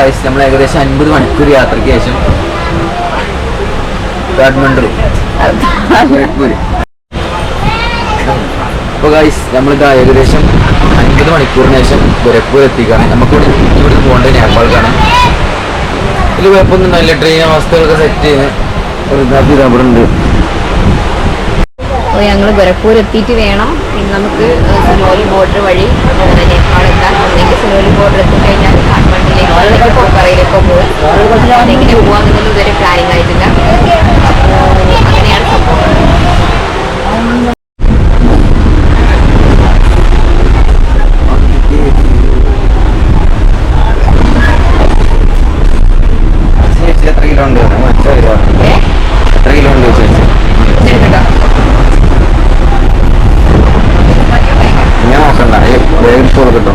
Guys നമ്മൾ ഏകദേശം 50 മണിക്കൂർ യാത്രയ്ക്ക് ശേഷം കാഠ്മണ്ഡു. അപ്പോൾ ഗൈസ് നമ്മളിതാ ഏകദേശം 50 മണിക്കൂറിന് ശേഷം ഗോരഖ്പൂർ എത്തിക്കാണ്. നമുക്കിവിടെ ഇവിടുന്ന് പോകേണ്ടത് നേപ്പാളിലാണ്. ഇതിൽ കുഴപ്പമൊന്നും നല്ല ട്രെയിൻ അവസ്ഥകളൊക്കെ സെറ്റ് ചെയ്യുന്ന ഒരു ഇതാക്കി അവിടെ ഉണ്ട്. അപ്പോൾ ഞങ്ങൾ ഗോരഖ്പൂർ എത്തിയിട്ട് വേണം പിന്നെ നമുക്ക് സുനോലി ബോർഡർ വഴി നേപ്പാൾ എത്താൻ. ഒന്നെങ്കിൽ സുനോലി ബോർഡർ എത്തിക്കഴിഞ്ഞാൽ കാഠ്മണ്ഡിലേക്കോ അല്ലെങ്കിൽ പോക്കറയിലേക്കോ പോകും. എങ്ങനെ പോകാമെന്നൊന്നും ഇതുവരെ പ്ലാനിങ് ആയിട്ടില്ല. അങ്ങനെയാണ് സംഭവം. എത്ര കിലോ ഉണ്ട്? എത്ര കിലോ ഉണ്ട് ചേച്ചി? ഞാൻ നോക്കണ്ട, വേഗം കൊടുക്കട്ടോ.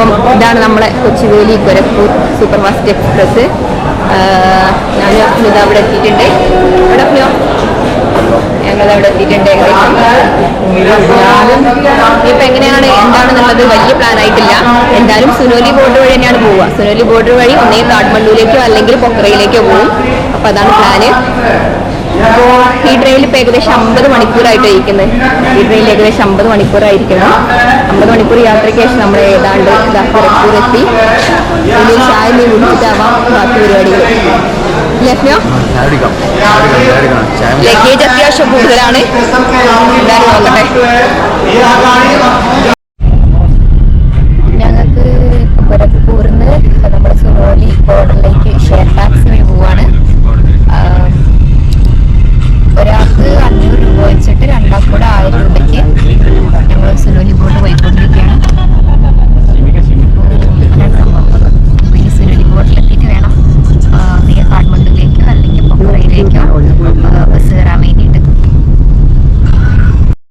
അപ്പം ഇതാണ് നമ്മളെ Kochuveli Gorakhpur super fast express. ഞാൻ അവിടെ എത്തിയിട്ടുണ്ട്. ഇവിടെ ഞങ്ങളവിടെ എത്തിയിട്ടുണ്ട് ഏകദേശം. ഇപ്പം എങ്ങനെയാണ് എന്താണെന്നുള്ളത് വലിയ പ്ലാൻ ആയിട്ടില്ല. എന്തായാലും സുനോലി ബോർഡർ വഴി തന്നെയാണ് പോവുക. സുനോലി ബോർഡർ വഴി ഒന്നേ കാഠ്മണ്ഡുവിലേക്കോ അല്ലെങ്കിൽ പൊക്രയിലേക്കോ പോകും. അപ്പം അതാണ് പ്ലാന്. അപ്പോൾ ഈ ട്രെയിനിൽ ഇപ്പോൾ ഏകദേശം 50 മണിക്കൂറായിട്ട് ഇരിക്കുന്നത്. ഈ ട്രെയിനിൽ ഏകദേശം 50 മണിക്കൂറായിരിക്കണം. 50 മണിക്കൂർ യാത്രയ്ക്ക് ശേഷം നമ്മൾ ഏതാണ്ട് ഗോരഖ്പൂർ എത്തി. ഇനി ചായ കുടിച്ചിട്ടാവാം ബാക്കി പരിപാടികൾ. ലഗേജ് അത്യാവശ്യം കൂടുതലാണ്. എന്തായാലും നോക്കട്ടെ.